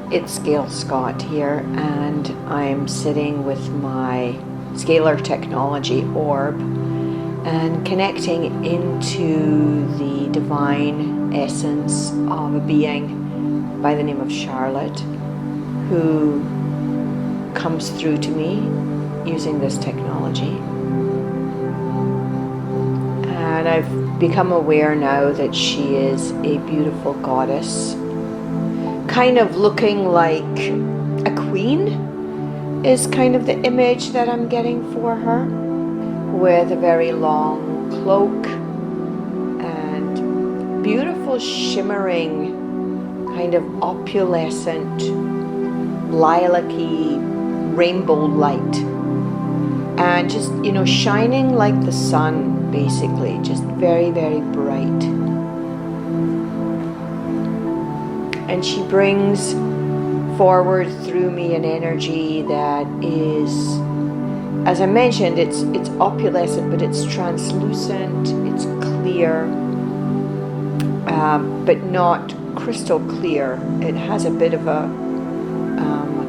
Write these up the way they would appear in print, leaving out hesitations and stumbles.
It's Gail Scott here, and I'm sitting with my scalar technology orb and connecting into the divine essence of a being by the name of Charlotte, who comes through to me using this technology. And I've become aware now that she is a beautiful goddess, kind of looking like a queen is kind of the image that I'm getting for her, with a very long cloak and beautiful shimmering kind of opalescent lilac-y rainbow light, and just, shining like the sun, basically, just very, very bright. And she brings forward through me an energy that is, as I mentioned, it's opalescent, but it's translucent, it's clear, but not crystal clear. It has a bit of a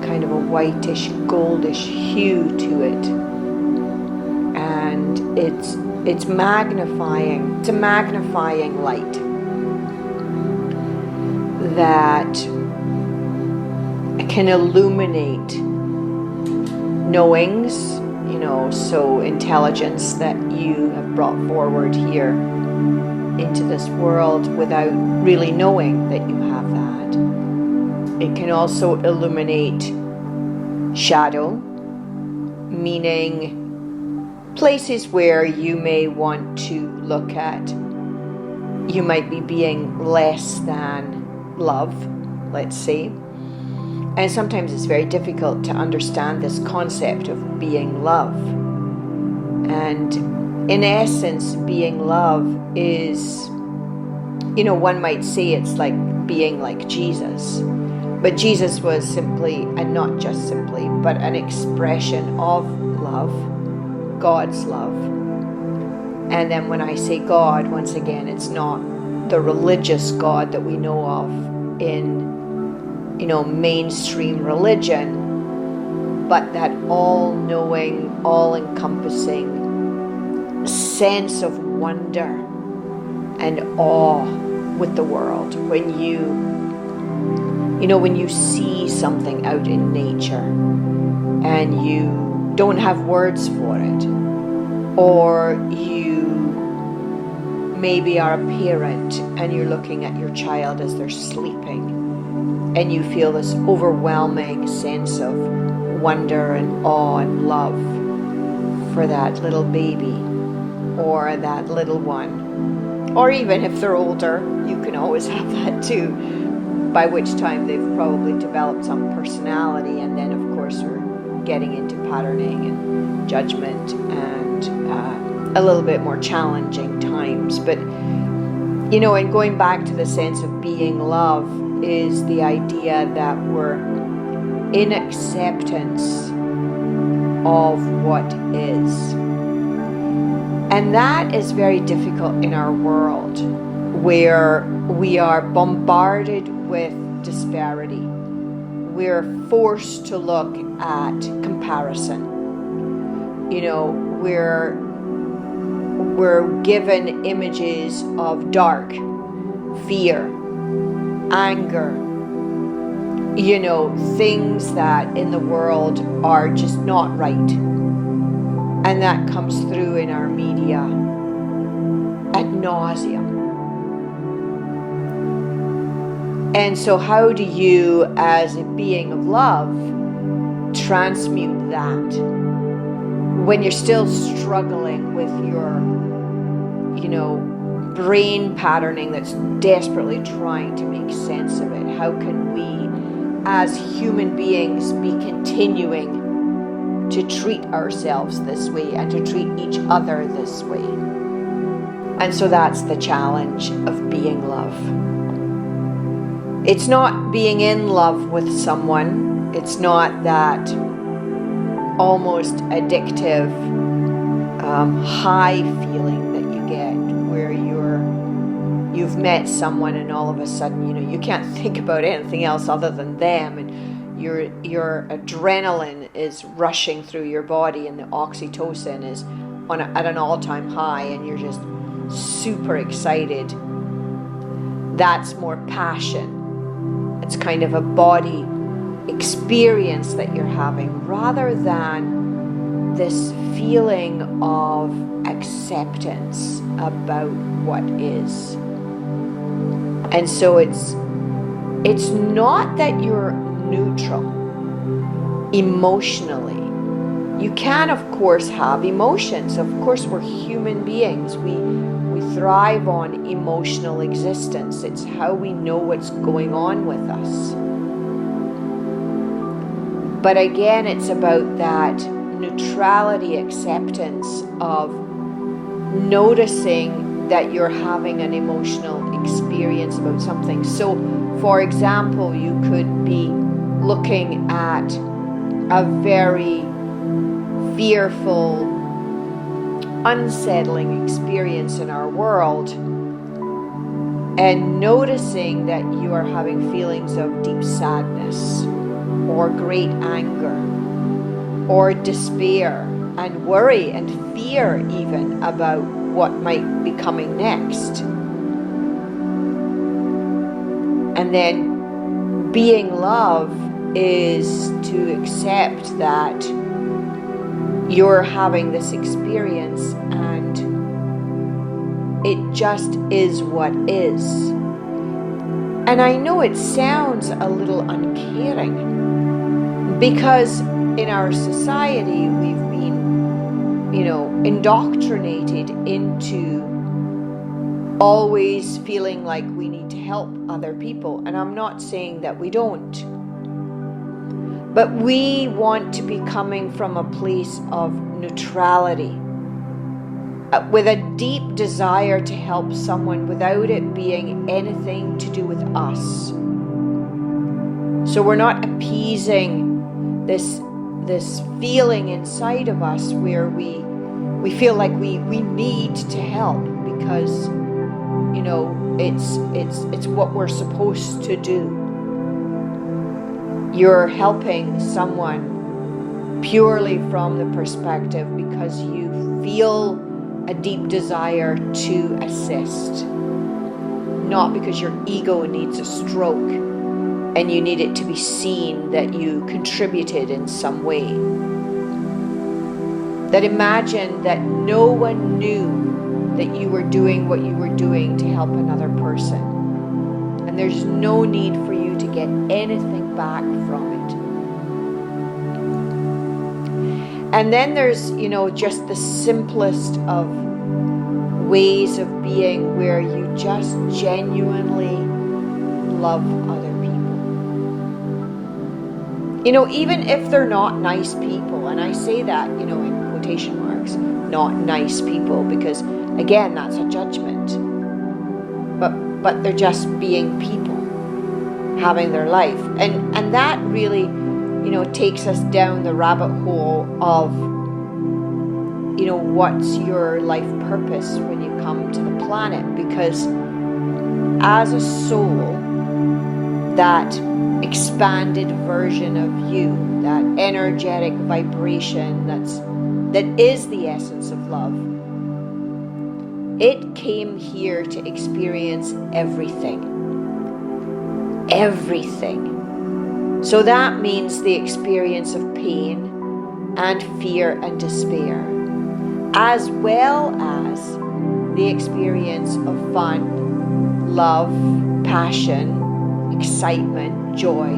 kind of a whitish, goldish hue to it, and it's magnifying. It's a magnifying light that can illuminate knowings, so intelligence that you have brought forward here into this world without really knowing that you have that. It can also illuminate shadow, meaning places where you may want to look at, you might be being less than love, let's say. And sometimes it's very difficult to understand this concept of being love. And in essence, being love is, one might say it's like being like Jesus. But Jesus was simply, and not just simply, but an expression of love, God's love. And then when I say God, once again, it's not the religious God that we know of in, mainstream religion, but that all-knowing, all-encompassing sense of wonder and awe with the world. When you see something out in nature and you don't have words for it, or you maybe are a parent and you're looking at your child as they're sleeping, and you feel this overwhelming sense of wonder and awe and love for that little baby or that little one. Or even if they're older, you can always have that too, by which time they've probably developed some personality, and then of course we're getting into patterning and judgment and a little bit more challenging times. But and going back to the sense of being love is the idea that we're in acceptance of what is. And that is very difficult in our world, where we are bombarded with disparity. We're forced to look at comparison. We're given images of dark, fear, anger, things that in the world are just not right. And that comes through in our media ad nauseum. And so how do you, as a being of love, transmute that when you're still struggling with your, brain patterning that's desperately trying to make sense of it? How can we, as human beings, be continuing to treat ourselves this way and to treat each other this way? And so that's the challenge of being love. It's not being in love with someone. It's not that almost addictive high feeling that you get where you've met someone and all of a sudden, you can't think about anything else other than them, and your adrenaline is rushing through your body and the oxytocin is at an all-time high and you're just super excited. That's more passion. It's kind of a body experience that you're having rather than this feeling of acceptance about what is. And so it's not that you're neutral emotionally. You can, of course, have emotions. Of course, we're human beings. We thrive on emotional existence. It's how we know what's going on with us. But again, it's about that neutrality, acceptance of noticing that you're having an emotional experience about something. So, for example, you could be looking at a very fearful, unsettling experience in our world and noticing that you are having feelings of deep sadness or great anger or despair and worry and fear even about what might be coming next. And then being love is to accept that you're having this experience and it just is what is. And I know it sounds a little uncaring because in our society we've been, indoctrinated into always feeling like we need to help other people. And I'm not saying that we don't. But we want to be coming from a place of neutrality, with a deep desire to help someone without it being anything to do with us. So we're not appeasing this feeling inside of us where we feel like we need to help because, it's what we're supposed to do. You're helping someone purely from the perspective because you feel a deep desire to assist, not because your ego needs a stroke and you need it to be seen that you contributed in some way. That imagine that no one knew that you were doing what you were doing to help another person. And there's no need for you to get anything back from it. And then there's, just the simplest of ways of being where you just genuinely love other people. Even if they're not nice people, and I say that, in quotation marks, not nice people, because again, that's a judgment. But they're just being people, having their life. And that really, takes us down the rabbit hole of, what's your life purpose when you come to the planet? Because as a soul, that expanded version of you, that energetic vibration that is the essence of love, it came here to experience everything. Everything. So that means the experience of pain and fear and despair, as well as the experience of fun, love, passion, excitement, joy.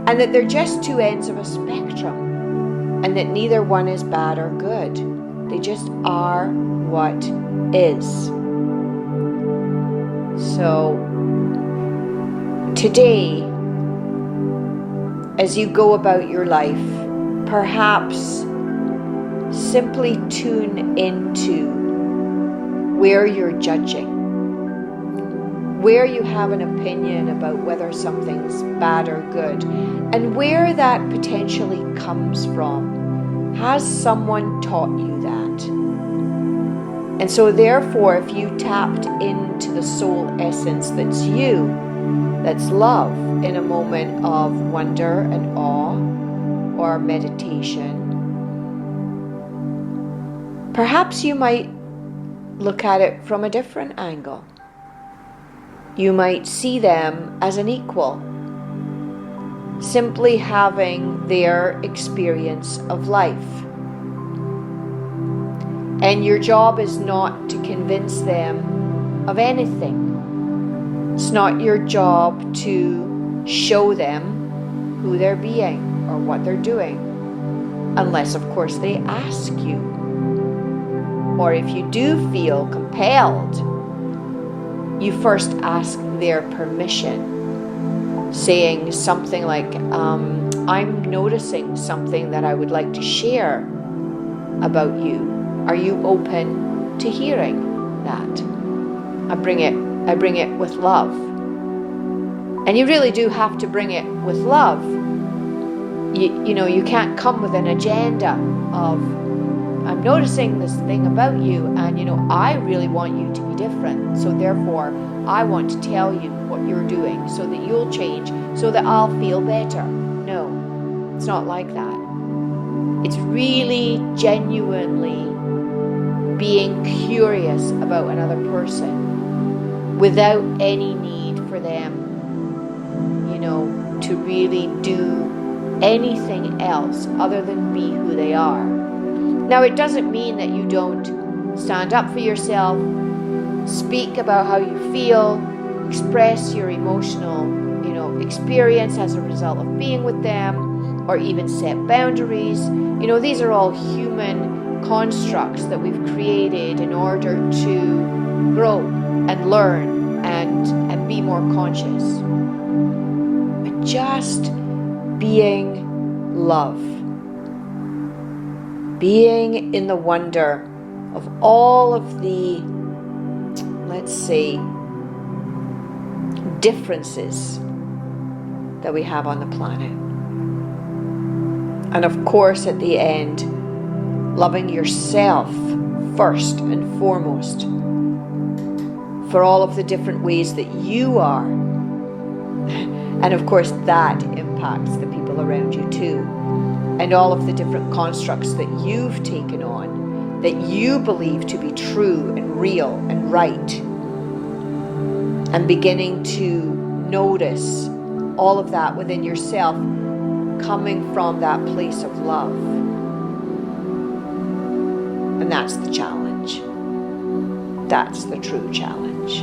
And that they're just two ends of a spectrum, and that neither one is bad or good. They just are what is. So today, as you go about your life, perhaps simply tune into where you're judging, where you have an opinion about whether something's bad or good, and where that potentially comes from. Has someone taught you that? And so therefore, if you tapped into the soul essence that's you, that's love, in a moment of wonder and awe or meditation, perhaps you might look at it from a different angle. You might see them as an equal, simply having their experience of life. And your job is not to convince them of anything. It's not your job to show them who they're being or what they're doing, unless, of course, they ask you. Or if you do feel compelled, you first ask their permission, saying something like, I'm noticing something that I would like to share about you. Are you open to hearing that? I bring it with love. And you really do have to bring it with love. You know, you can't come with an agenda of, I'm noticing this thing about you, and you know, I really want you to be different. So therefore, I want to tell you what you're doing so that you'll change, so that I'll feel better. No, it's not like that. It's really genuinely being curious about another person without any need for them, you know, to really do anything else other than be who they are. Now, it doesn't mean that you don't stand up for yourself, speak about how you feel, express your emotional, you know, experience as a result of being with them, or even set boundaries. You know, these are all human constructs that we've created in order to grow and learn and be more conscious. But just being love, being in the wonder of all of the, let's say, differences that we have on the planet. And of course, at the end, loving yourself first and foremost for all of the different ways that you are. And of course, that impacts the people around you too. And all of the different constructs that you've taken on, that you believe to be true and real and right. And beginning to notice all of that within yourself, coming from that place of love. And that's the challenge. That's the true challenge.